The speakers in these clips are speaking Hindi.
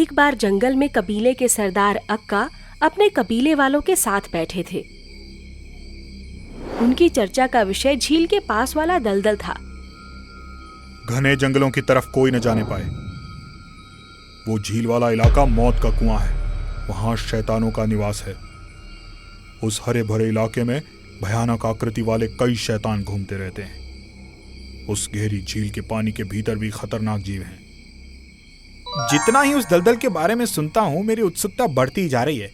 एक बार जंगल में कबीले के सरदार अक्का अपने कबीले वालों के साथ बैठे थे। उनकी चर्चा का विषय झील के पास वाला दलदल था। घने जंगलों की तरफ कोई न जाने पाए। वो झील वाला इलाका मौत का कुआं है, वहां शैतानों का निवास है। उस हरे भरे इलाके में भयानक आकृति वाले कई शैतान घूमते रहते हैं। उस गहरी झील के पानी के भीतर भी खतरनाक जीव हैं। जितना ही उस दलदल के बारे में सुनता हूं, मेरी उत्सुकता बढ़ती ही जा रही है।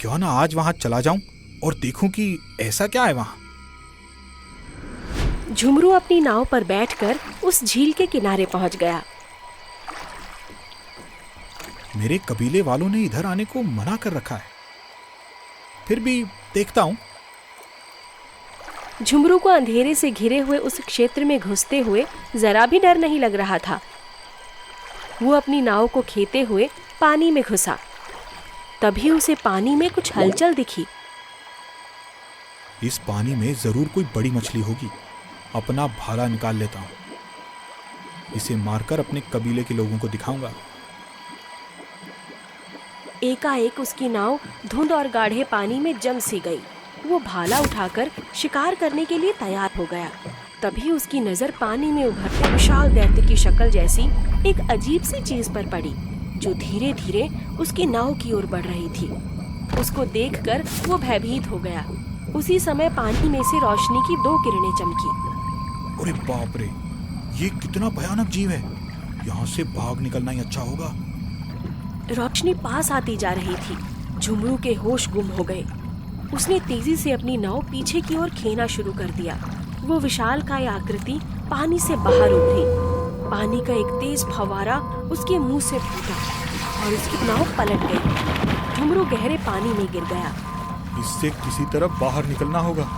क्यों ना आज वहां चला जाऊं और देखूं कि ऐसा क्या है वहां। झुमरू अपनी नाव पर बैठकर उस झील के किनारे पहुंच गया। मेरे कबीले वालों ने इधर आने को मना कर रखा है, फिर भी देखता हूं। झुमरू को अंधेरे से घिरे हुए उस क्षेत्र में घुसते हुए जरा भी डर नहीं लग रहा था। वो अपनी नाव को खेते हुए पानी में घुसा। तभी उसे पानी में कुछ हलचल दिखी। इस पानी में जरूर कोई बड़ी मछली होगी। अपना भाला निकाल लेता हूं। इसे मारकर अपने कबीले के लोगों को दिखाऊंगा। एकाएक उसकी नाव धुंध और गाढ़े पानी में जम सी गई। वो भाला उठाकर शिकार करने के लिए तैयार हो गया। तभी उसकी नजर पानी में उभरते विशाल दैत्य की शक्ल जैसी एक अजीब सी चीज पर पड़ी, जो धीरे धीरे उसकी नाव की ओर बढ़ रही थी। उसको देखकर वो भयभीत हो गया। उसी समय पानी में से रोशनी की 2 किरणें चमकी। अरे बाप रे, ये कितना भयानक जीव है। यहाँ से भाग निकलना ही अच्छा होगा। रोशनी पास आती जा रही थी। झुमरू के होश गुम हो गए। उसने तेजी से अपनी नाव पीछे की ओर खेना शुरू कर दिया। वो विशालकाय आकृति पानी से बाहर उभरी। पानी का एक तेज फव्वारा उसके मुंह से फूटा और उसकी नाव पलट गई। झुमरू गहरे पानी में गिर गया। इससे किसी तरह बाहर निकलना होगा।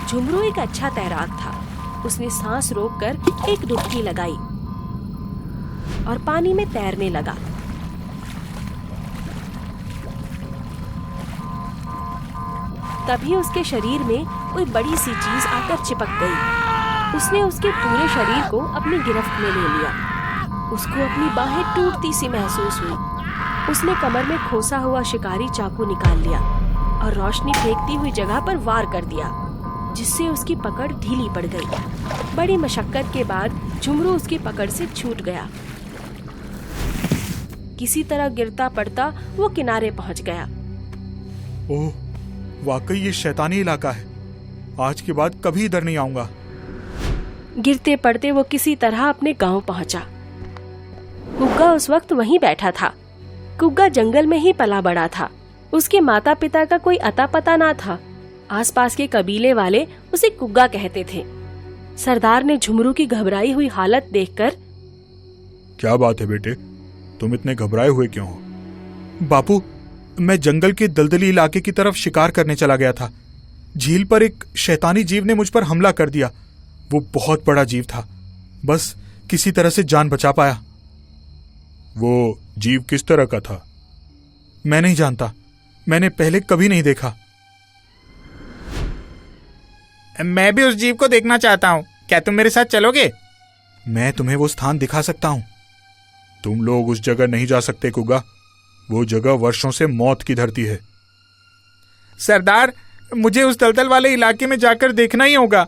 झुमरू एक अच्छा तैराक था। उसने सांस रोककर एक डुबकी लगाई और पानी में तैरने लगा। तभी उसके शरीर में कोई बड़ी सी चीज आकर चिपक गई। उसने उसके पूरे शरीर को अपनी गिरफ्त में ले लिया। उसको अपनी बाहें टूटती सी महसूस हुई। उसने कमर में खोसा हुआ शिकारी चाकू निकाल लिया और रोशनी फेंकती हुई जगह पर वार कर दिया, जिससे उसकी पकड़ ढीली पड़ गई। बड़ी मशक्कत के बाद झुमरू उसकी पकड़ से छूट गया। किसी तरह गिरता पड़ता वो किनारे पहुंच गया। ओह, वाकई ये शैतानी इलाका है। आज के बाद कभी इधर नहीं आऊंगा। गिरते पड़ते वो किसी तरह अपने गांव पहुंचा। कुग्गा उस वक्त वहीं बैठा था। कुग्गा जंगल में ही पला बड़ा था। उसके माता पिता का कोई अता पता ना था। आसपास के कबीले वाले उसे कुग्गा कहते थे। सरदार ने झुमरू की घबराई हुई हालत देखकर, क्या बात है बेटे, तुम इतने घबराए हुए क्यों हो? बापू, मैं जंगल के दलदली इलाके की तरफ शिकार करने चला गया था। झील पर एक शैतानी जीव ने मुझ पर हमला कर दिया। वो बहुत बड़ा जीव था। बस किसी तरह से जान बचा पाया। वो जीव किस तरह का था? मैं नहीं जानता। मैंने पहले कभी नहीं देखा। मैं भी उस जीव को देखना चाहता हूँ। क्या तुम मेरे साथ चलोगे? मैं तुम्हें वो स्थान दिखा सकता हूँ। तुम लोग उस जगह नहीं जा सकते कुग्गा। वो जगह वर्षों से मौत की धरती है। सरदार, मुझे उस दलदल वाले इलाके में जाकर देखना ही होगा।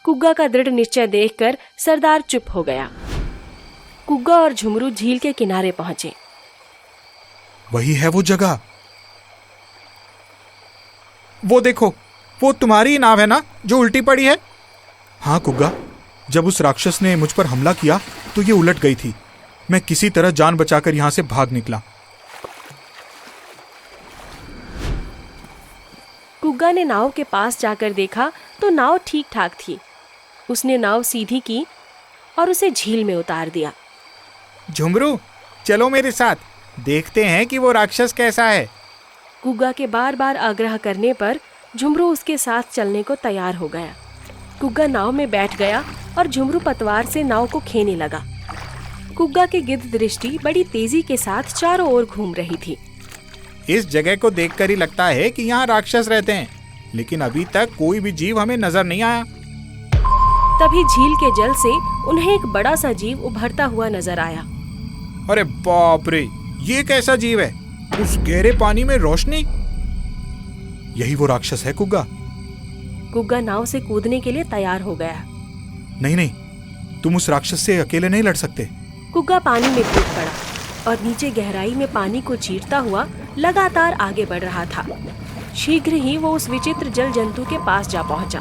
कुग्गा का दृढ़ निश्चय देखकर सरदार चुप हो गया। कुग्गा और झुमरू झील के किनारे पहुंचे। वही है वो जगह। वो देखो, वो तुम्हारी नाव है ना जो उल्टी पड़ी है? हाँ कुग्गा, जब उस राक्षस ने मुझ पर हमला किया तो ये उलट गई थी। मैं किसी तरह जान बचाकर यहां से भाग निकला। कुग्गा ने नाव के पास जाकर देखा तो नाव ठीक ठाक थी। उसने नाव सीधी की और उसे झील में उतार दिया। झुमरू, चलो मेरे साथ, देखते हैं कि वो राक्षस कैसा है। कुग्गा के बार बार आग्रह करने पर झुमरू उसके साथ चलने को तैयार हो गया। कुग्गा नाव में बैठ गया और झुमरू पतवार से नाव को खेने लगा। कुग्गा की गिद्ध दृष्टि बड़ी तेजी के साथ चारों ओर घूम रही थी। इस जगह को देखकर ही लगता है कि यहाँ राक्षस रहते हैं, लेकिन अभी तक कोई भी जीव हमें नजर नहीं आया। तभी झील के जल से उन्हें एक बड़ा सा जीव उभरता हुआ नजर आया। अरे बाप रे, ये कैसा जीव है? उस गहरे पानी में रोशनी? यही वो राक्षस है कुग्गा? कुग्गा नाव से कूदने के लिए तैयार हो गया। नहीं नहीं, तुम उस राक्षस से अकेले नहीं लड़ सकते। कुग्गा पानी में कूद पड़ा और नीचे गहराई में पानी को चीरता हुआ लगातार आगे बढ़ रहा था। शीघ्र ही वो उस विचित्र जल जंतु के पास जा पहुंचा।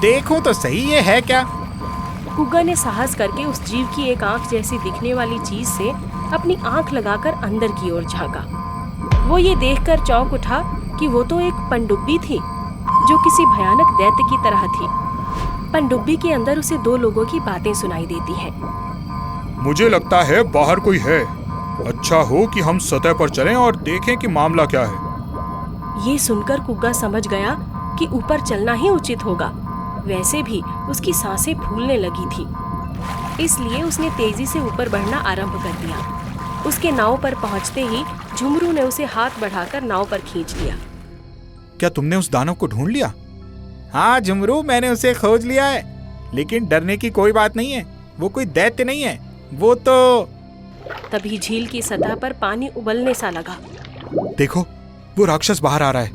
देखो तो सही, ये है क्या? कुग्गा ने साहस करके उस जीव की एक आंख जैसी दिखने वाली चीज से अपनी आंख लगाकर अंदर की ओर झांका। वो ये देखकर चौंक उठा कि वो तो एक पनडुब्बी थी जो किसी भयानक दैत्य की तरह थी। पनडुब्बी के अंदर उसे दो लोगों की बातें सुनाई देती हैं। मुझे लगता है बाहर कोई है। अच्छा हो कि हम सतह पर चलें और देखें कि मामला क्या है। ये सुनकर कुग्गा समझ गया कि ऊपर चलना ही उचित होगा। वैसे भी उसकी सांसें फूलने लगी थी, इसलिए उसने तेजी से ऊपर बढ़ना आरंभ कर दिया। उसके नाव पर पहुंचते ही झुमरू ने उसे हाथ बढ़ाकर नाव पर खींच लिया। क्या तुमने उस दानव को ढूंढ लिया? हाँ झुमरू, मैंने उसे खोज लिया है, लेकिन डरने की कोई बात नहीं है। वो कोई दैत्य नहीं है, वो तो... तभी झील की सतह पर पानी उबलने सा लगा। देखो, वो राक्षस बाहर आ रहा है।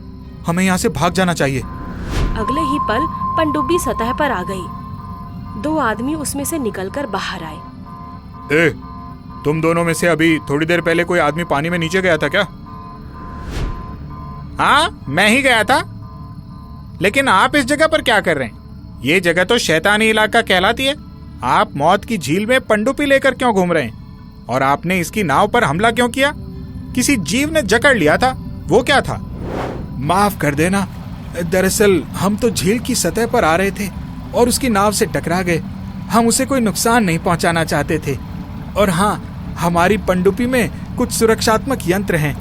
हमें यहाँ से भाग जाना चाहिए। अगले ही पल पनडुब्बी सतह पर आ गई। दो आदमी उसमें से निकलकर बाहर आए। ए, तुम दोनों में से अभी थोड़ी देर पहले कोई आदमी पानी में नीचे गया था क्या? हाँ, मैं ही गया था। लेकिन आप इस जगह पर क्या कर रहे हैं? ये जगह तो शैतानी इलाका कहलाती है। आप मौत की झील में पनडुब्बी लेकर क्यों घूम रहे हैं? और आपने इसकी नाव पर हमला क्यों किया? किसी जीव ने जकड़ लिया था, वो क्या था? माफ कर देना, दरअसल हम तो झील की सतह पर आ रहे थे और उसकी नाव से टकरा गए। हम उसे कोई नुकसान नहीं पहुंचाना चाहते थे। और हाँ, हमारी पनडुब्बी में कुछ सुरक्षात्मक यंत्र हैं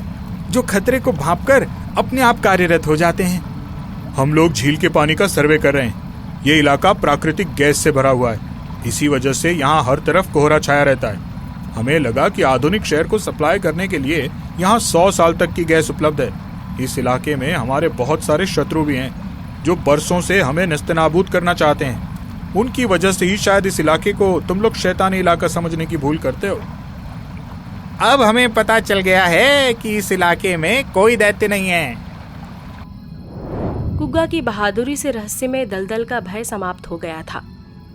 जो खतरे को भांपकर अपने आप कार्यरत हो जाते हैं। हम लोग झील के पानी का सर्वे कर रहे हैं। ये इलाका प्राकृतिक गैस से भरा हुआ है, इसी वजह से यहाँ हर तरफ कोहरा छाया रहता है। हमें लगा कि आधुनिक शहर को सप्लाई करने के लिए यहाँ 100 साल तक की गैस उपलब्ध है। इस इलाके में हमारे बहुत सारे शत्रु भी हैं जो बरसों से हमें नेस्तनाबूद करना चाहते हैं। उनकी वजह से ही शायद इस इलाके को तुम लोग शैतानी इलाका समझने की भूल करते हो। अब हमें पता चल गया है कि इस इलाके में कोई दैत्य नहीं है। कुग्गा की बहादुरी से रहस्यमय दलदल का भय समाप्त हो गया था।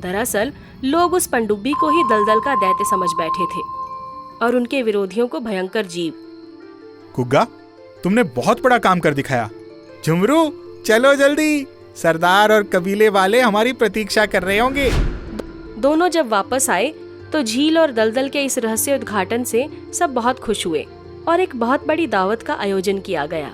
दरअसल लोग उस पनडुब्बी को ही दलदल का दैत्य समझ बैठे थे और उनके विरोधियों को भयंकर जीव। कुग्गा, तुमने बहुत बड़ा काम कर दिखाया। झुमरू, चलो जल्दी, सरदार और कबीले वाले हमारी प्रतीक्षा कर रहे होंगे। दोनों जब वापस आए तो झील और दलदल के इस रहस्य उद्घाटन से सब बहुत खुश हुए और एक बहुत बड़ी दावत का आयोजन किया गया।